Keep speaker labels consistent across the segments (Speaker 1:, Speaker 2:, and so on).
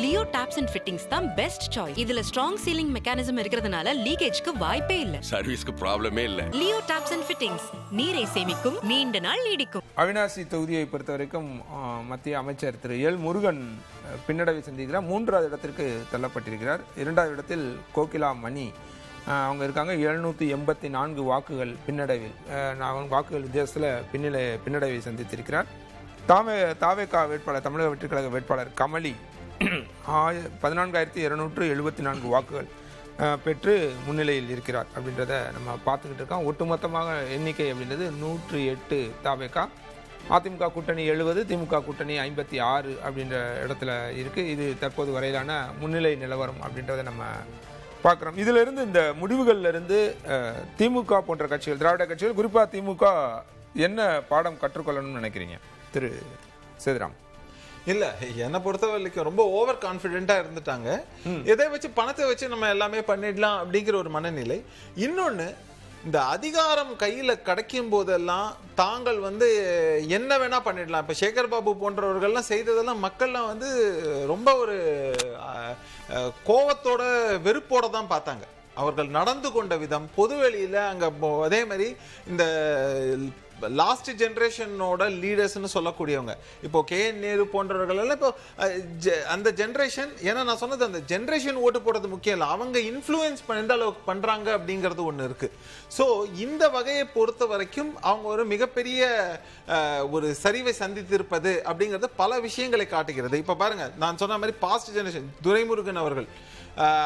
Speaker 1: Leo tops and fittings தான் best choice. இதுல strong ceiling mechanism இருக்கிறதுனால லீக்கேஜ்க்கு வாய்ப்பே இல்ல.
Speaker 2: சர்வீஸ்க்கு ப்ராப்ளமே இல்ல.
Speaker 1: லியோ டாப்ஸ் அண்ட் ஃபிட்டிங்ஸ் நீரை சேமிக்கும், நீண்ட நாள் நீடிக்கும்.
Speaker 3: அவினாசி தொகுதியை பொறுத்த வரைக்கும் மத்திய அமைச்சர் திரு எல் முருகன் பின்னடைவை சந்திக்கிறார். 3வது இடத்திற்கு தள்ளப்பட்டிருக்கிறார். 2வது இடத்தில் கோகிலா மணி அவங்க இருக்காங்க. 784 வாக்குகள் பின்னடைவில் வாக்குகள் வித்தியாசத்தில் பின்னடைவை சந்தித்திருக்கிறார். தாவேகா வேட்பாளர், தமிழக வெற்றிக் கழக வேட்பாளர் கமலி 14,274 வாக்குகள் பெற்று முன்னிலையில் இருக்கிறார் அப்படின்றத நம்ம பார்த்துக்கிட்டு இருக்கோம். ஒட்டுமொத்தமாக எண்ணிக்கை அப்படின்றது 108 தாவேகா, அதிமுக கூட்டணி 70, திமுக கூட்டணி 56 அப்படின்ற இடத்துல இருக்குது. இது தற்போது வரையிலான முன்னிலை நிலவரம் அப்படின்றத நம்ம பார்க்குறோம். இதிலிருந்து இந்த முடிவுகளிலிருந்து திமுக போன்ற கட்சிகள், திராவிட கட்சிகள், குறிப்பாக திமுக என்ன பாடம் கற்றுக்கொள்ளணும்னு நினைக்கிறீங்க திரு சேதுராம்?
Speaker 4: இல்ல, என்னை பொறுத்த வரைக்கும் ரொம்ப ஓவர் கான்பிடென்டா இருந்துட்டாங்க. எதை வச்சு, பணத்தை வச்சு நம்ம எல்லாமே பண்ணிடலாம் அப்படிங்கிற ஒரு மனநிலை. இன்னொன்னு, இந்த அதிகாரம் கையில கிடைக்கும் போதெல்லாம் தாங்கள் என்ன வேணா பண்ணிடலாம். இப்ப சேகர் பாபு போன்றவர்கள்லாம் செய்ததெல்லாம் மக்கள்லாம் ரொம்ப ஒரு கோவத்தோட வெறுப்போட தான் பார்த்தாங்க. அவர்கள் நடந்து கொண்ட விதம், பொதுவெளியில அங்க அதே மாதிரி இந்த லாஸ்ட் ஜென்ரேஷனோட லீடர்ஸ்னு சொல்லக்கூடியவங்க, இப்போ KN நேரு போன்றவர்கள் எல்லாம் இப்போ அந்த ஜென்ரேஷன், ஏன்னா நான் சொன்னது அந்த ஜென்ரேஷன் ஓட்டு போடுறது முக்கியம் இல்லை, அவங்க இன்ஃப்ளூயன்ஸ் எந்த அளவுக்கு பண்றாங்க அப்படிங்கிறது ஒன்று இருக்கு. ஸோ இந்த வகையை பொறுத்த வரைக்கும் அவங்க ஒரு மிகப்பெரிய ஒரு சரிவை சந்தித்திருப்பது அப்படிங்கிறது பல விஷயங்களை காட்டுகிறது. இப்போ பாருங்க, நான் சொன்ன மாதிரி பாஸ்ட் ஜெனரேஷன் துரைமுருகன் அவர்கள்,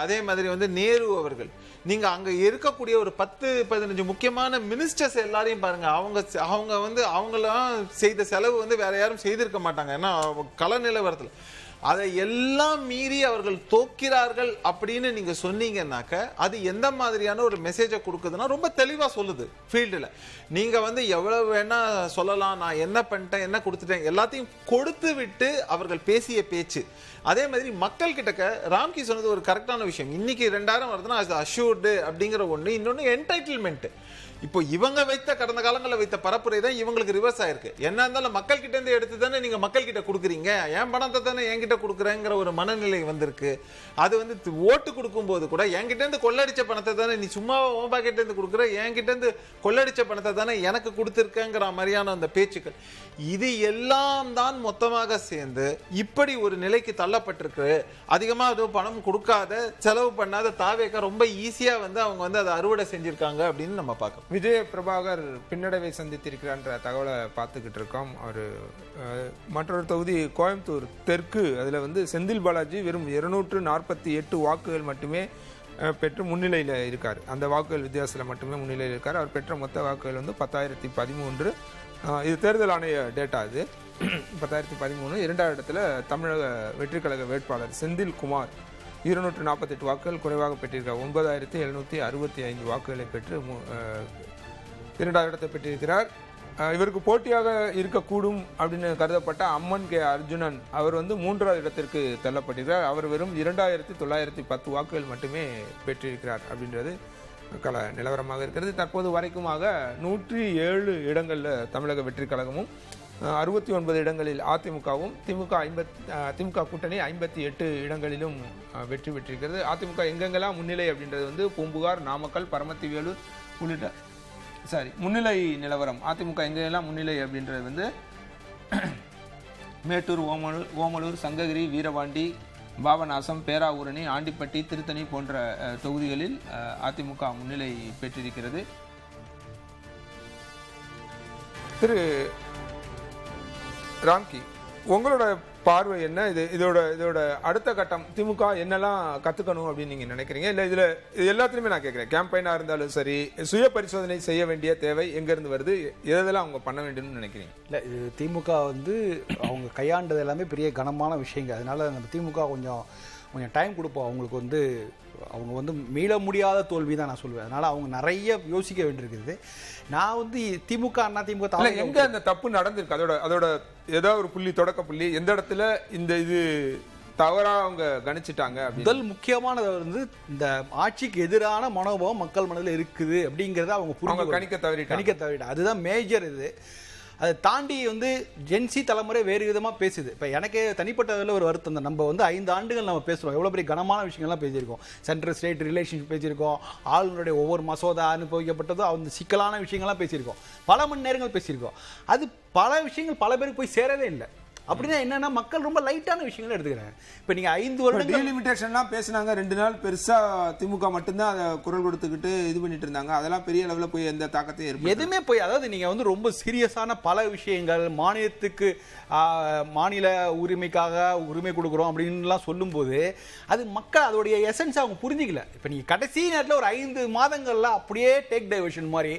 Speaker 4: அதே மாதிரி நேரு அவர்கள், நீங்க அங்க இருக்கக்கூடிய ஒரு 10-15 முக்கியமான மினிஸ்டர்ஸ் எல்லாரையும் பாருங்க. அவங்களாம் செய்த செலவு வேற யாரும் செய்திருக்க மாட்டாங்க. ஏன்னா கள நிலவரத்தில் அதை எல்லாம் மீறி அவர்கள் தோக்கிறார்கள் அப்படின்னு நீங்க சொன்னீங்கன்னாக்க அது எந்த மாதிரியான ஒரு மெசேஜை கொடுக்குதுன்னா ரொம்ப தெளிவா சொல்லுது. ஃபீல்டில் நீங்க எவ்வளவு வேணா சொல்லலாம், நான் என்ன பண்ணிட்டேன், என்ன கொடுத்துட்டேன், எல்லாத்தையும் கொடுத்து விட்டு அவர்கள் பேசிய பேச்சு. அதே மாதிரி மக்கள் கிட்டக்க ராம்கி சொன்னது ஒரு கரெக்டான விஷயம். இன்னைக்கு 2000 வருதுன்னா அது அஷ்யூர்டு அப்படிங்கிற ஒன்று. இன்னொன்று என்டைட்டில்மெண்ட். இப்போ இவங்க கடந்த காலங்களில் வைத்த பரப்புரை தான் இவங்களுக்கு ரிவர்ஸ் ஆயிருக்கு. என்ன இருந்தாலும் மக்கள் கிட்ட இருந்து எடுத்து தானே நீங்க மக்கள் கிட்ட கொடுக்குறீங்க, என் பணத்தை தானே என்கிட்ட கொடுக்குறேங்கிற ஒரு மனநிலை வந்திருக்கு. அது ஓட்டு கொடுக்கும் போது கூட என்கிட்ட இருந்து கொள்ளடிச்ச பணத்தை தானே நீ சும்மா ஓம்பா கிட்ட இருந்து கொடுக்குற, என்கிட்ட இருந்து கொள்ளடிச்ச பணத்தை தானே எனக்கு கொடுத்துருக்கங்கிற மாதிரியான அந்த பேச்சுக்கள், இது எல்லாம் தான் மொத்தமாக சேர்ந்து இப்படி ஒரு நிலைக்கு தள்ளப்பட்டிருக்கு. அதிகமா அதுவும் பணம் கொடுக்காத, செலவு பண்ணாத தாவேக்கா ரொம்ப ஈஸியா அவங்க அதை அறுவடை செஞ்சிருக்காங்க அப்படின்னு நம்ம பார்க்கணும்.
Speaker 3: விஜய பிரபாகர் பின்னடைவை சந்தித்திருக்கிறான்ற தகவலை பார்த்துக்கிட்டு இருக்கோம். அவர் மற்றொரு தொகுதி கோயம்புத்தூர் தெற்கு, அதில் செந்தில் பாலாஜி வெறும் 248 வாக்குகள் மட்டுமே பெற்று முன்னிலையில் இருக்கார். அந்த வாக்குகள் வித்தியாசத்தில் மட்டுமே முன்னிலையில் இருக்கார். அவர் பெற்ற மொத்த வாக்குகள் 10,013. இது தேர்தல் ஆணைய டேட்டா. இது 10,013. 2வது இடத்துல தமிழக வெற்றிக் கழக வேட்பாளர் செந்தில் குமார் 248 வாக்குகள் குறைவாக பெற்றிருக்கார். 9,765 வாக்குகளை பெற்று 2வது இடத்தை பெற்றிருக்கிறார். இவருக்கு போட்டியாக இருக்கக்கூடும் அப்படின்னு கருதப்பட்ட அம்மன் கே அர்ஜுனன் அவர் 3வது இடத்திற்கு தள்ளப்பட்டிருக்கிறார். அவர் வெறும் 2,910 வாக்குகள் மட்டுமே பெற்றிருக்கிறார் அப்படின்றது கள நிலவரமாக இருக்கிறது. தற்போது வரைக்குமாக 107 இடங்களில் தமிழக வெற்றி கழகமும் 69 இடங்களில் அதிமுகவும், திமுக கூட்டணி 58 இடங்களிலும் வெற்றி பெற்றிருக்கிறது. அதிமுக எங்கெங்கெல்லாம் முன்னிலை அப்படின்றது பூம்புகார், நாமக்கல், பரமத்தி வேலூர் உள்ளிட்ட முன்னிலை நிலவரம். அதிமுக எங்கெல்லாம் முன்னிலை அப்படின்றது மேட்டூர், ஓமலூர், சங்ககிரி, வீரபாண்டி, பாபநாசம், பேராவூரணி, ஆண்டிப்பட்டி, திருத்தணி போன்ற தொகுதிகளில் அதிமுக முன்னிலை பெற்றிருக்கிறது. திரு ராம்கி, உங்களோட பார்வை என்ன? இதோட அடுத்த கட்டம் திமுக என்னெல்லாம் கத்துக்கணும் அப்படின்னு நீங்க நினைக்கிறீங்க? இல்ல இது எல்லாத்துலயுமே நான் கேட்கிறேன், கேம்பெயினா இருந்தாலும் சரி, சுய பரிசோதனை செய்ய வேண்டிய தேவை எங்க இருந்து வருது, எதெல்லாம் அவங்க பண்ண வேண்டும்னு நினைக்கிறீங்க?
Speaker 5: இல்ல, இது திமுக அவங்க கையாண்டது எல்லாமே பெரிய கனமான விஷயங்கள். அதனால நம்ம திமுக கொஞ்சம் டைம் கொடுப்போம். அவங்களுக்கு அவங்க மீள முடியாத தோல்வி தான் நான் சொல்லுவேன். அதனால அவங்க நிறைய யோசிக்க வேண்டியிருக்குது. நான் திமுக அண்ணா திமுக
Speaker 3: எங்க அந்த தப்பு நடந்திருக்கு, அதோட ஏதாவது ஒரு புள்ளி, தொடக்க புள்ளி, எந்த இடத்துல இது தவறா அவங்க கணிச்சிட்டாங்க?
Speaker 5: முதல் முக்கியமானது இந்த ஆட்சிக்கு எதிரான மனோபாவம் மக்கள் மனதில் இருக்குது அப்படிங்கறத அவங்க
Speaker 3: கணிக்க தவறிட்டாங்க.
Speaker 5: அதுதான் மேஜர். இது அதை தாண்டி வந்து ஜென்சி தலைமுறை வேறு விதமாக பேசுது. இப்போ எனக்கு தனிப்பட்டதில் ஒரு வருத்தம் தான். நம்ம வந்து 5 ஆண்டுகள் நம்ம பேசுகிறோம், எவ்வளோ பெரிய கனமான விஷயங்கள்லாம் பேசியிருக்கோம். சென்ட்ரல் ஸ்டேட் ரிலேஷன்ஷிப் பேசியிருக்கோம், ஆளுநருடைய ஒவ்வொரு மசோதா அனுபவிக்கப்பட்டதும் அந்த சிக்கலான விஷயங்கள்லாம் பேசியிருக்கோம், பல மணி நேரங்கள் பேசியிருக்கோம். அது பல விஷயங்கள் பல பேருக்கு போய் சேரவே இல்லை. அப்படின்னா என்னன்னா மக்கள் ரொம்ப லைட்டான விஷயங்களை எடுத்துக்கிறாங்க. இப்போ நீங்கள் 5 வருடம்
Speaker 3: டீலிமிட்டேஷன்லாம் பேசினாங்க, 2 நாள் பெருசாக திமுக மட்டும்தான் அதை குரல் கொடுத்துக்கிட்டு இது பண்ணிட்டு இருந்தாங்க. அதெல்லாம் பெரிய லெவலில் போய் எந்த தாக்கத்தையும் ஏற்படுத்தல.
Speaker 5: எதுவுமே போய், அதாவது நீங்கள் வந்து ரொம்ப சீரியஸான பல விஷயங்கள், மாநிலத்துக்கு மாநில உரிமைக்காக உரிமை கொடுக்குறோம் அப்படின்லாம் சொல்லும்போது அது மக்கள் அதோடைய எசன்ஸ் அவங்க புரிஞ்சிக்கல. இப்போ நீங்கள் கடைசி நேரத்தில் ஒரு 5 மாதங்கள்ல அப்படியே டேக் டைவர்ஷன் மாதிரி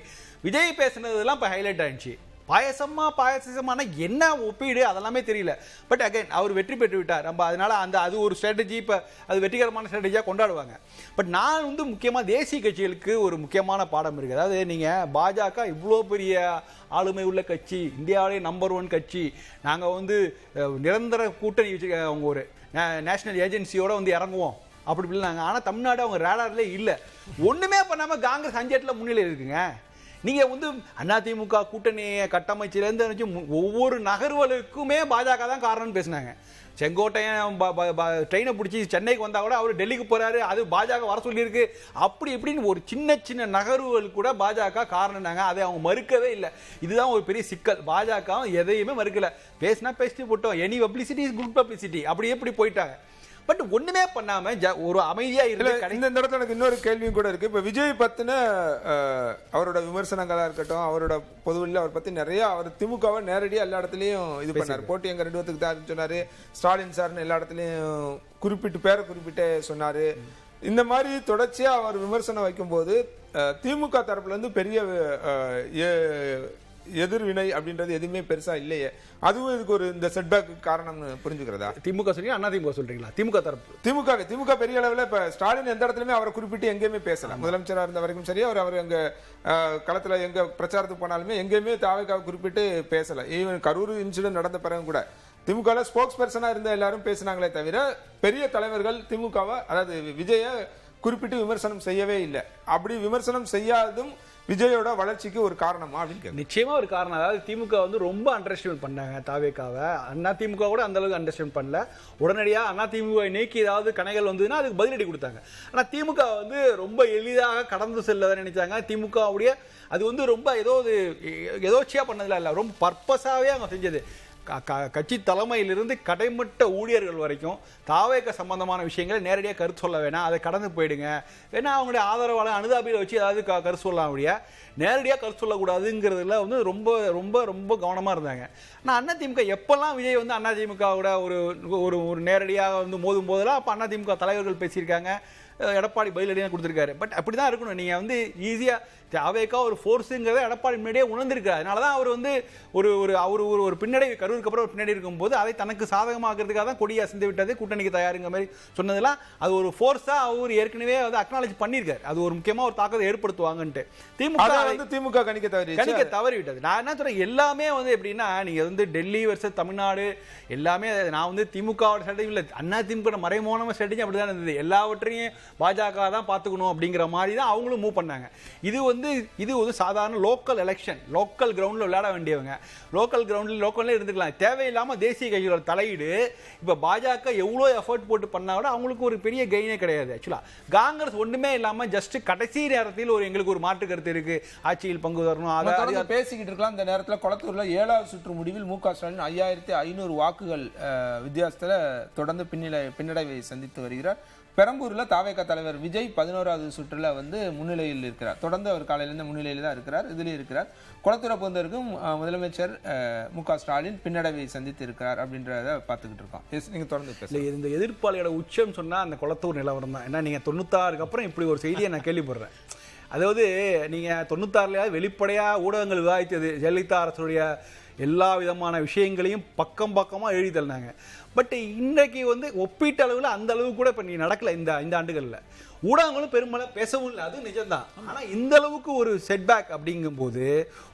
Speaker 5: விஜய் பேசுனதெல்லாம் இப்போ ஹைலைட் ஆயிடுச்சு. பாயசமான என்ன ஒப்பீடு அதெல்லாமே தெரியல. பட் அகைன் அவர் வெற்றி பெற்று விட்டார். நம்ம அதனால அது ஒரு ஸ்ட்ராட்டஜி, இப்போ அது வெற்றிகரமான ஸ்ட்ராட்டஜியாக கொண்டாடுவாங்க. பட் நான் வந்து முக்கியமாக தேசிய கட்சிகளுக்கு ஒரு முக்கியமான பாடம் இருக்குது. அதாவது நீங்கள் பாஜக இவ்வளோ பெரிய ஆளுமை உள்ள கட்சி, இந்தியாவிலே நம்பர் 1 கட்சி, நாங்கள் வந்து நிரந்தர கூட்டணி வச்சு அவங்க ஒரு நேஷனல் ஏஜென்சியோட வந்து இறங்குவோம் அப்படி இப்படின்னாங்க. ஆனால் தமிழ்நாடு அவங்க ரேடார்லே இல்லை. ஒன்றுமே பண்ணாமல் காங்கிரஸ் 5 இடத்துல முன்னிலை இருக்குங்க. நீங்கள் வந்து அதிமுக கூட்டணியை கட்டமைச்சிலேருந்து ஒவ்வொரு நகர்வலுக்குமே பாஜக தான் காரணம்னு பேசினாங்க. செங்கோட்டையன் ட்ரெயினை பிடிச்சி சென்னைக்கு வந்தால் கூட அவர் டெல்லிக்கு போகிறாரு, அது பாஜக வர சொல்லியிருக்கு, அப்படி இப்படின்னு ஒரு சின்ன சின்ன நகர்வுகள் கூட பாஜக காரணம்னாங்க. அதை அவங்க மறுக்கவே இல்லை. இதுதான் ஒரு பெரிய சிக்கல். பாஜக எதையுமே மறுக்கலை. பேசினா பேசிட்டு போட்டோம், any publicity is good publicity, அப்படி எப்படி போயிட்டாங்க. பட் ஒண்ணுமே பண்ணாம ஒரு அமைதியா இருக்கு.
Speaker 3: இந்த இடத்துல எனக்கு இன்னொரு கேள்வியும் கூட இருக்கு. இப்ப விஜய் பத்தின அவரோட விமர்சனங்களா இருக்கட்டும், அவரோட பொதுவெளியில் அவர் பத்தி நிறைய, அவர் திமுகவை நேரடியாக எல்லா இடத்துலயும் இது பண்ணாரு. போட்டி எங்க 2 பேத்துக்கு தான் சொன்னாரு, ஸ்டாலின் சார்னு எல்லா இடத்துலயும் பேரை குறிப்பிட்டு சொன்னாரு. இந்த மாதிரி தொடர்ச்சியா அவர் விமர்சனம் வைக்கும்போது திமுக தரப்புல இருந்து பெரிய எதிர்வினை அப்படின்றது எதுவுமே பெருசா இல்லையே. அதுவும் இதுக்கு ஒரு இந்த செட்பேக் காரணம்னு புரிஞ்சுக்கிறதா?
Speaker 5: திமுக சொல்றீங்க, அதிமுக சொல்றீங்களா? திமுக தரப்பு
Speaker 3: திமுக பெரிய அளவில் இப்ப ஸ்டாலின் எந்த இடத்துலயுமே அவரை குறிப்பிட்டு எங்கேயுமே பேசல. முதலமைச்சராக இருந்த வரைக்கும் சரி, அவர் அங்க களத்துல எங்க பிரச்சாரத்துக்கு போனாலுமே எங்கேயுமே தாவேக்காவை குறிப்பிட்டு பேசல. ஈவன் கரூர் இன்சிடென்ட் நடந்த பிறகு கூட திமுக ஸ்போக்ஸ் பர்சனா இருந்த எல்லாரும் பேசினாங்களே தவிர பெரிய தலைவர்கள் திமுகவை, அதாவது விஜய குறிப்பிட்டு விமர்சனம் செய்யவே இல்லை. அப்படி விமர்சனம் செய்யாததும் விஜயோட வளர்ச்சிக்கு ஒரு காரணமா அப்படின்னு
Speaker 5: நிச்சயமா ஒரு காரணம். அதாவது திமுக வந்து ரொம்ப அண்டர்ஸ்டிமேட் பண்ணாங்க தாவேக்காவை. அதிமுக கூட அந்த அளவுக்கு அண்டர்ஸ்டிமேட் பண்ணல. உடனடியாக அதிமுக நீக்கி ஏதாவது கணைகள் வந்ததுன்னா அதுக்கு பதிலடி கொடுத்தாங்க. ஆனால் திமுக வந்து ரொம்ப எளிதாக கடந்து செல்லதான் நினைச்சாங்க. திமுகவுடைய அது வந்து ரொம்ப ஏதோச்சியா பண்ணதில்ல, இல்லை, ரொம்ப பர்பஸாகவே அவங்க செஞ்சது. கட்சி தலைமையிலிருந்து கடைமட்ட ஊழியர்கள் வரைக்கும் தாவேக்க சம்பந்தமான விஷயங்களை நேரடியாக கருத்து சொல்ல வேணாம், அதை கடந்து போயிடுங்க. வேணா அவங்களுடைய ஆதரவாளர் அனுதாபியில் வச்சு ஏதாவது கருத்து சொல்லலாம், அப்படியா நேரடியாக கருத்து சொல்லக்கூடாதுங்கிறதுல வந்து ரொம்ப ரொம்ப ரொம்ப கவனமாக இருந்தாங்க. ஆனால் அதிமுக எப்பெல்லாம் விஜய் வந்து அதிமுகவோட ஒரு நேரடியாக வந்து மோதும் போதெல்லாம் அப்போ அதிமுக தலைவர்கள் பேசியிருக்காங்க, எடப்பாடி பதிலடியாக கொடுத்துருக்காரு. பட் அப்படி தான் இருக்கணும். நீங்கள் வந்து ஈஸியாக தாவேக்கா ஒரு ஃபோர்ஸுங்கிறத எடப்பாடி முன்னாடியே உணர்ந்திருக்காரு. அதனால தான் அவர் வந்து ஒரு பின்னடைவு, கரூருக்கு அப்புறம் ஒரு பின்னடைவு இருக்கும்போது அதை தனக்கு சாதகமாக்குறதுக்காக தான் கொடியை அசைந்து விட்டது, கூட்டணிக்கு தயாருங்கிற மாதிரி சொன்னதெல்லாம் அது ஒரு ஃபோர்ஸாக அவர் ஏற்கனவே வந்து அக்னாலஜ் பண்ணியிருக்காரு. அது ஒரு முக்கியமாக ஒரு தாக்கத்தை ஏற்படுத்துவாங்கன்ட்டு
Speaker 3: திமுக கணிக்க
Speaker 5: தவறிவிட்டது. நான் என்ன சொல்றேன், எல்லாமே வந்து எப்படின்னா நீங்கள் வந்து டெல்லி வர்சஸ் தமிழ்நாடு எல்லாமே, நான் வந்து திமுகவோட ஸ்ட்ராட்டஜி இல்லை, அதிமுக மறைமுகமான ஸ்ட்ராட்டஜி அப்படி தான் இருந்தது. எல்லாவற்றையும் பாஜக தான் பார்த்துக்கணும் அப்படிங்கிற மாதிரி தான் அவங்களும் மூவ் பண்ணாங்க. இது ஒரு சாதாரண லோக்கல் எலெக்ஷன், லோக்கல் கிரவுண்டில் விளையாட வேண்டியவங்க, லோக்கல் கிரவுண்டில் இருந்துக்கலாம். தேவையில்லாமல் தேசிய கட்சிகளோட தலையீடு இப்போ பாஜக எவ்வளோ எஃபர்ட் போட்டு பண்ணா கூட அவங்களுக்கு ஒரு பெரிய கெயினே கிடையாது. ஆக்சுவலாக காங்கிரஸ் ஒன்றுமே இல்லாமல் ஜஸ்ட் கடைசி நேரத்தில் எங்களுக்கு ஒரு மாற்று கருத்து இருக்கு, ஆட்சியில் பங்கு தரணும், அதை
Speaker 3: பேசிக்கிட்டு இருக்கலாம். இந்த நேரத்தில் கொளத்தூரில் 7வது சுற்று முடிவில் மு.க. ஸ்டாலின் 5500 வாக்குகள் வித்தியாசத்தில் தொடர்ந்து பின்னடைவை சந்தித்து வருகிறார். பெரம்பூரில் தாவேக தலைவர் விஜய் 11வது சுற்றுல வந்து முன்னிலையில் இருக்கிறார். தொடர்ந்து அவர் காலையிலிருந்து முன்னிலையில் தான் இருக்கிறார், இதுலேயும் இருக்கிறார். குளத்தூரை பொறுத்தவரைக்கும் முதலமைச்சர் மு.க. ஸ்டாலின் பின்னடைவை சந்தித்து இருக்கிறார் அப்படின்றத பார்த்துக்கிட்டு இருக்கோம். நீங்கள் தொடர்ந்து பேசல.
Speaker 5: இந்த எதிர்ப்பாளியோட உச்சம் சொன்னால் அந்த குளத்தூர் நிலவரம் தான். ஏன்னா நீங்கள் 96க்கு அப்புறம் இப்படி ஒரு செய்தியை நான் கேள்விப்படுறேன். அதாவது நீங்கள் 96ல வெளிப்படையாக ஊடகங்கள் விவாதித்தது, ஜெயலலிதா அரசுடைய எல்லா விதமான விஷயங்களையும் பக்கமாக எழுதி தள்ளினாங்க. பட் இன்றைக்கு வந்து ஒப்பீட்டளவில் அந்த அளவு கூட இப்போ நீ நடக்கல இந்த ஆண்டுகளில். ஊடகங்களும் பெரும்பாலும் பேசவும் இல்லை, அது நிஜம்தான். ஆனால் இந்த அளவுக்கு ஒரு செட்பேக் அப்படிங்கும்போது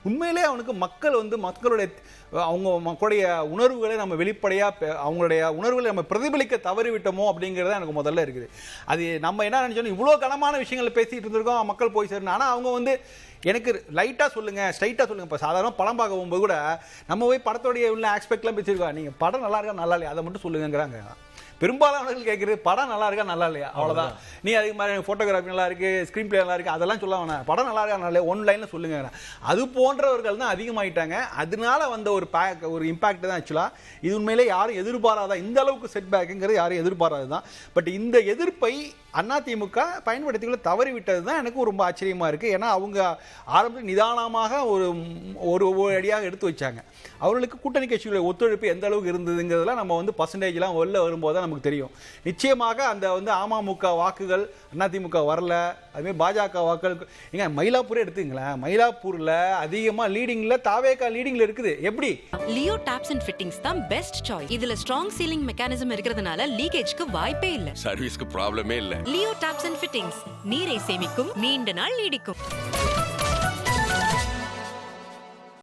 Speaker 5: உண்மையிலே அவனுக்கு மக்களுடைய மக்களுடைய உணர்வுகளை நம்ம வெளிப்படையாக அவங்களுடைய உணர்வுகளை நம்ம பிரதிபலிக்க தவறிவிட்டோமோ அப்படிங்கிறது எனக்கு முதல்ல இருக்குது. அது நம்ம என்ன நினைச்சோம், இவ்வளோ கனமான விஷயங்களை பேசிகிட்டு இருந்திருக்கோம், மக்கள் போய் சேரணும். ஆனால் அவங்க எனக்கு லைட்டாக சொல்லுங்கள், ஸ்ட்ரைட்டாக சொல்லுங்கள். இப்போ சாதாரண படம் பார்க்க போகும்போது கூட நம்ம போய் படத்தோடைய உள்ள ஆஸ்பெக்ட்லாம் பேசியிருக்கோம். நீங்கள் படம் நல்லா இருக்கா நல்லா இல்லையா அதை மட்டும் சொல்லுங்கிறாங்க. பெரும்பாலானவர்கள் கேட்குறது படம் நல்லா இருக்கா நல்லா இல்லையா, அவ்வளோதான். நீ அதுக்கு மாதிரி ஃபோட்டோகிராஃபி நல்லா இருக்கு, ஸ்க்ரீன் பிளே நல்லா இருக்கு, அதெல்லாம் சொல்ல வேணாம். படம் நல்லா இருக்கா நல்லா இல்லையா ஒன் லைனில் சொல்லுங்க. அது போன்றவர்கள் தான் அதிகமாகிட்டாங்க. அதனால வந்த ஒரு இம்பாக்ட் தான் ஆக்சுவலாக. இது உண்மையிலே யாரும் எதிர்பாராதான், இந்த அளவுக்கு செட்பேக்குங்கிறது யாரும் எதிர்பாராது தான். பட் இந்த எதிர்ப்பை அதிமுக பயன்படுத்திக்கொள்ள தவறிவிட்டது தான் எனக்கு ரொம்ப ஆச்சரியமாக இருக்குது. ஏன்னா அவங்க ஆரம்பத்தில் நிதானமாக ஒரு அடியாக எடுத்து வச்சாங்க. அவர்களுக்கு கூட்டணி கட்சிகளுடைய ஒத்துழைப்பு எந்த அளவுக்கு இருந்ததுங்கிறதுலாம் நம்ம பர்சன்டேஜ்லாம் வெளில வரும்போது தான் நமக்கு தெரியும். நிச்சயமாக அந்த அமமுக வாக்குகள் அதிமுக வரல, அதுமாதிரி பாஜக வாக்குகள். ஏங்க மயிலாப்பூரே எடுத்துங்களேன், மயிலாப்பூரில் அதிகமாக லீடிங்கில் தாவேகா லீடிங்கில் இருக்குது. எப்படி?
Speaker 1: லியோ டாப்ஸ் அண்ட் ஃபிட்டிங்ஸ் தான் பெஸ்ட் சாய்ஸ். இதுல ஸ்ட்ராங் சீலிங் மெக்கானிசம் இருக்கிறதுனால லீக்கேஜ்க்கு வாய்ப்பே இல்ல.
Speaker 2: சர்வீஸ்க்கு ப்ராப்ளமே இல்ல.
Speaker 1: லியோ டாப்ஸ் அண்ட் ஃபிட்டிங்ஸ் நீரை சேமிக்கும், நீண்ட நாள் நீடிக்கும்.